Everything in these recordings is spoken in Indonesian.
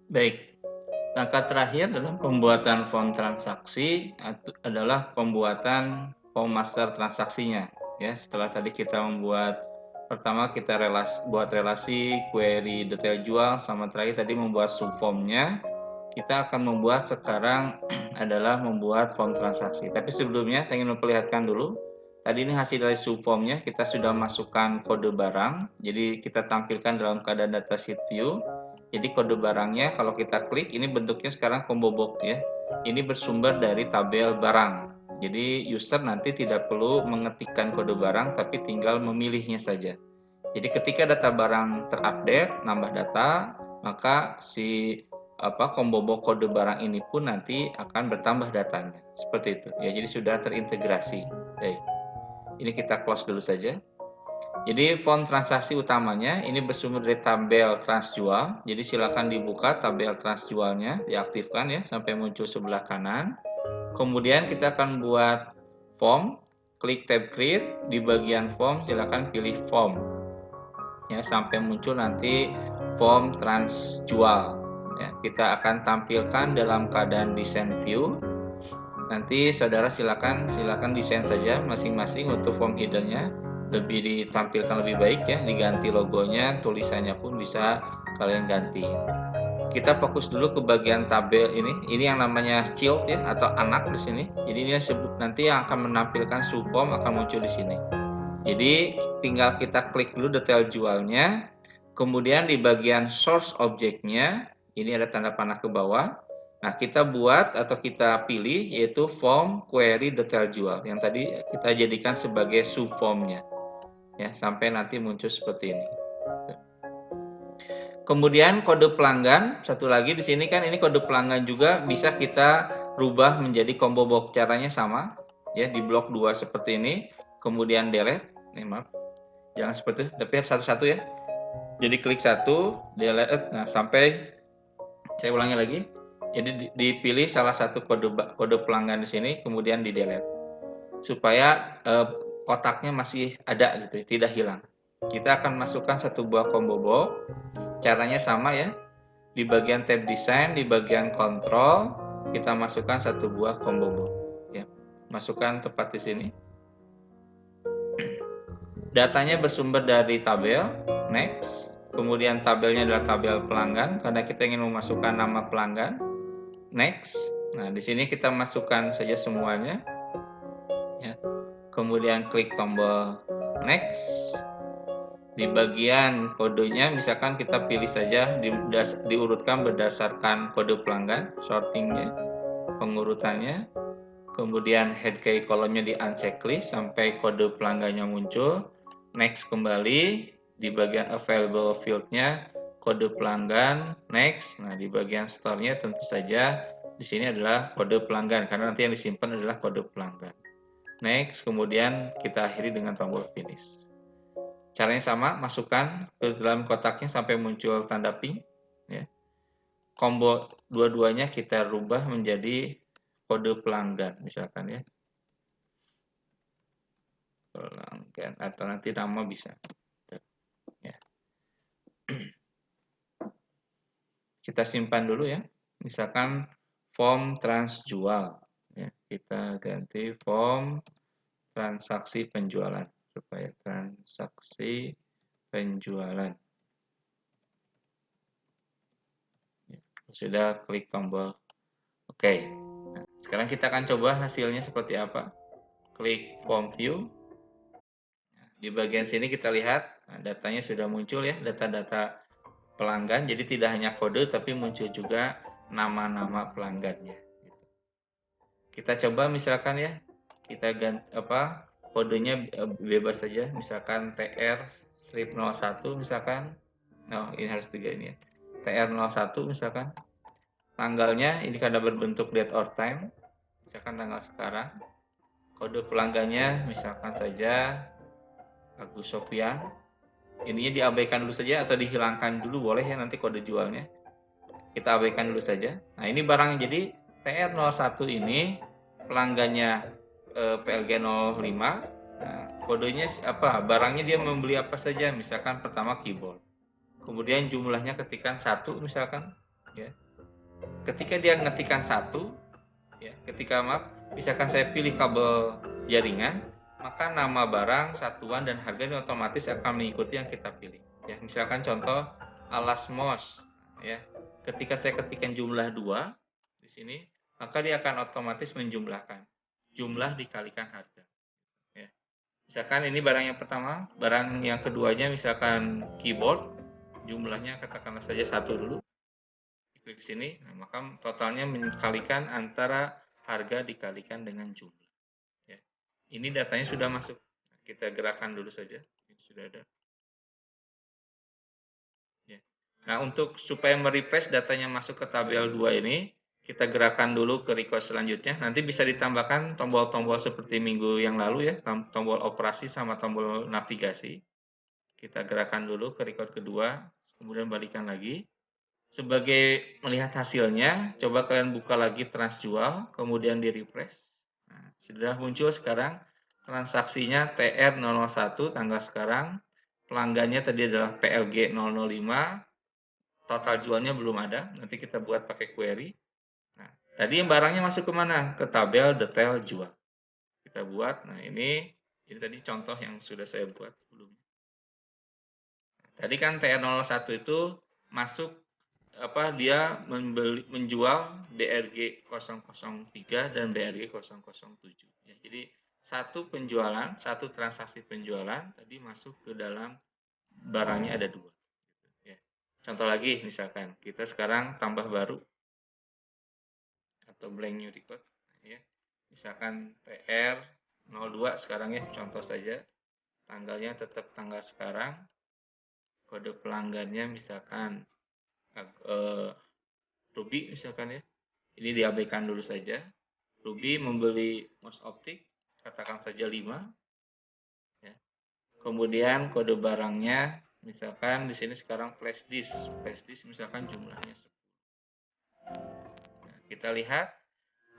Baik, langkah terakhir dalam pembuatan form transaksi adalah pembuatan form master transaksinya. Ya, setelah tadi kita membuat pertama kita buat relasi, query, detail jual, sama terakhir tadi membuat subformnya. Kita akan membuat sekarang adalah membuat form transaksi. Tapi sebelumnya saya ingin memperlihatkan dulu. Tadi ini hasil dari subformnya, kita sudah masukkan kode barang. Jadi kita tampilkan dalam keadaan datasheet view. Jadi kode barangnya kalau kita klik ini bentuknya sekarang combo box ya. Ini bersumber dari tabel barang. Jadi user nanti tidak perlu mengetikkan kode barang tapi tinggal memilihnya saja. Jadi ketika data barang terupdate, nambah data, maka si combo box kode barang ini pun nanti akan bertambah datanya. Seperti itu. Ya, jadi sudah terintegrasi. Baik. Ini kita close dulu saja. Jadi form transaksi utamanya ini bersumber dari tabel transjual. Jadi silakan dibuka tabel transjualnya, diaktifkan ya sampai muncul sebelah kanan. Kemudian kita akan buat form, klik tab create, di bagian form silakan pilih form. Ya, sampai muncul nanti form transjual. Ya, kita akan tampilkan dalam keadaan desain view. Nanti saudara silakan desain saja masing-masing untuk form headernya, lebih ditampilkan lebih baik ya, diganti logonya, tulisannya pun bisa kalian ganti. Kita fokus dulu ke bagian tabel ini yang namanya child ya atau anak di sini. Jadi ini nanti yang akan menampilkan subform akan muncul di sini. Jadi tinggal kita klik dulu detail jualnya, kemudian di bagian source objeknya ini ada tanda panah ke bawah. Nah, kita buat atau kita pilih yaitu form query detail jual yang tadi kita jadikan sebagai subformnya ya sampai nanti muncul seperti ini. Kemudian kode pelanggan, satu lagi di sini kan ini kode pelanggan juga bisa kita rubah menjadi combo box. Caranya sama ya, di blok 2 seperti ini, kemudian delete. Maaf. Jangan seperti itu, tapi satu-satu ya. Jadi klik satu, delete. Nah, sampai saya ulangi lagi. Jadi dipilih salah satu kode pelanggan di sini, kemudian di delete supaya kotaknya masih ada gitu, tidak hilang. Kita akan masukkan satu buah combo box. Caranya sama ya. Di bagian tab desain, di bagian kontrol, kita masukkan satu buah combo box. Ya, masukkan tepat di sini. Datanya bersumber dari tabel, next. Kemudian tabelnya adalah tabel pelanggan, karena kita ingin memasukkan nama pelanggan, next. Nah, di sini kita masukkan saja semuanya. Ya. Kemudian klik tombol next. Di bagian kodenya, misalkan kita pilih saja, diurutkan berdasarkan kode pelanggan, sortingnya, pengurutannya. Kemudian head key kolomnya di unchecklist sampai kode pelanggannya muncul. Next kembali, di bagian available field-nya kode pelanggan, next. Nah, di bagian store-nya tentu saja di sini adalah kode pelanggan karena nanti yang disimpan adalah kode pelanggan. Next, kemudian kita akhiri dengan tombol finish. Caranya sama, masukkan ke dalam kotaknya sampai muncul tanda pink ya. Combo dua-duanya kita rubah menjadi kode pelanggan misalkan ya. Pelanggan atau nanti nama bisa ya. Kita simpan dulu ya, misalkan form transjual ya, kita ganti form transaksi penjualan supaya transaksi penjualan ya. Sudah klik tombol oke. Nah, sekarang kita akan coba hasilnya seperti apa. Klik form view. Di bagian sini kita lihat datanya sudah muncul ya, data-data pelanggan. Jadi tidak hanya kode tapi muncul juga nama-nama pelanggannya. Kita coba misalkan ya, kita ganti kodenya bebas saja, misalkan TR strip 01 misalkan. Oh, ini harus 3 ini ya. TR 01 misalkan. Tanggalnya ini karena berbentuk date or time. Misalkan tanggal sekarang. Kode pelanggannya misalkan saja Agus Sofian. Ininya diabaikan dulu saja atau dihilangkan dulu boleh ya nanti kode jualnya. Kita abaikan dulu saja. Nah, ini barangnya jadi TR01 ini pelanggannya PLG 05. Nah, kodenya apa? Barangnya dia membeli apa saja, misalkan pertama keyboard. Kemudian jumlahnya ketikan 1 misalkan. ya. Ketika dia ngetikkan 1, ya, misalkan saya pilih kabel jaringan, maka nama barang, satuan, dan harga ini otomatis akan mengikuti yang kita pilih. Ya, misalkan contoh alas mos, ya. Ketika saya ketikkan jumlah 2 di sini, maka dia akan otomatis menjumlahkan jumlah dikalikan harga. Ya. Misalkan ini barang yang pertama, barang yang keduanya misalkan keyboard, jumlahnya katakanlah saja 1 dulu. Klik sini, nah, maka totalnya dikalikan antara harga dikalikan dengan jumlah. Ya. Ini datanya sudah masuk. Kita gerakan dulu saja. Ini sudah ada. Ya. Nah, untuk supaya merefresh datanya masuk ke tabel 2 ini, kita gerakan dulu ke record selanjutnya. Nanti bisa ditambahkan tombol-tombol seperti minggu yang lalu ya, tombol operasi sama tombol navigasi. Kita gerakan dulu ke record kedua, kemudian balikan lagi. Sebagai melihat hasilnya, coba kalian buka lagi transjual, kemudian di refresh. Nah, sudah muncul sekarang transaksinya TR001 tanggal sekarang, pelanggannya tadi adalah PLG 005, total jualnya belum ada, nanti kita buat pakai query. Nah, tadi yang barangnya masuk ke mana? Ke tabel detail jual. Kita buat, nah ini tadi contoh yang sudah saya buat sebelumnya. Tadi kan TR01 itu masuk dia menjual BRG 003 dan BRG 007. Ya, jadi satu penjualan, satu transaksi penjualan tadi masuk ke dalam barangnya ada 2. Ya. Contoh lagi misalkan kita sekarang tambah baru atau blank new record. Ya. Misalkan TR02 sekarang ya contoh saja. Tanggalnya tetap tanggal sekarang. Kode pelanggannya misalkan Ruby misalkan ya. Ini diabaikan dulu saja. Ruby membeli mouse optik, katakan saja 5. Ya. Kemudian kode barangnya, misalkan di sini sekarang flash disk. Flash disk misalkan jumlahnya 10. Nah, kita lihat,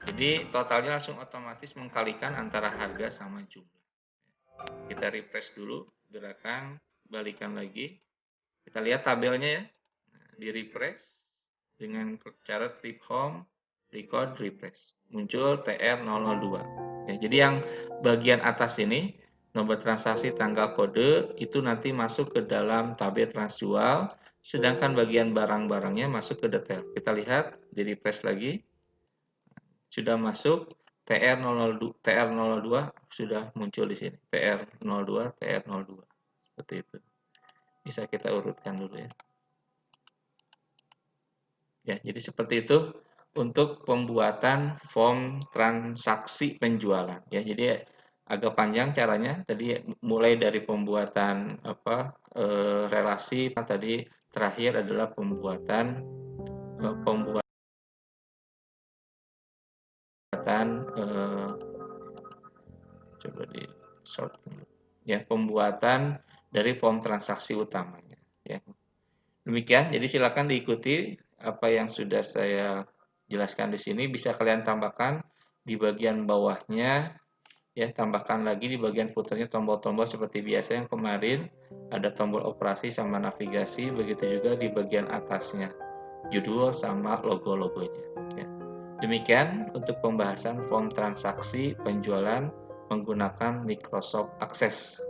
jadi totalnya langsung otomatis mengkalikan antara harga sama jumlah. Kita refresh dulu, gerakan, balikan lagi. Kita lihat tabelnya ya. Nah, di refresh dengan cara klik home, record, refresh. Muncul TR002. Ya, jadi yang bagian atas ini, nomor transaksi, tanggal, kode, itu nanti masuk ke dalam tabel transjual, sedangkan bagian barang-barangnya masuk ke detail. Kita lihat, di refresh lagi, sudah masuk TR02 sudah muncul di sini. TR02, TR02. Seperti itu. Bisa kita urutkan dulu ya. Ya, jadi seperti itu untuk pembuatan form transaksi penjualan. Ya, jadi agak panjang caranya. Tadi mulai dari pembuatan relasi, tadi terakhir adalah pembuatan coba di short ya, pembuatan dari form transaksi utamanya. Ya. Demikian, jadi silakan diikuti apa yang sudah saya jelaskan di sini. Bisa kalian tambahkan di bagian bawahnya, ya tambahkan lagi di bagian footernya tombol-tombol seperti biasa yang kemarin, ada tombol operasi sama navigasi, begitu juga di bagian atasnya, judul sama logo-logonya. Ya. Demikian untuk pembahasan form transaksi penjualan menggunakan Microsoft Access.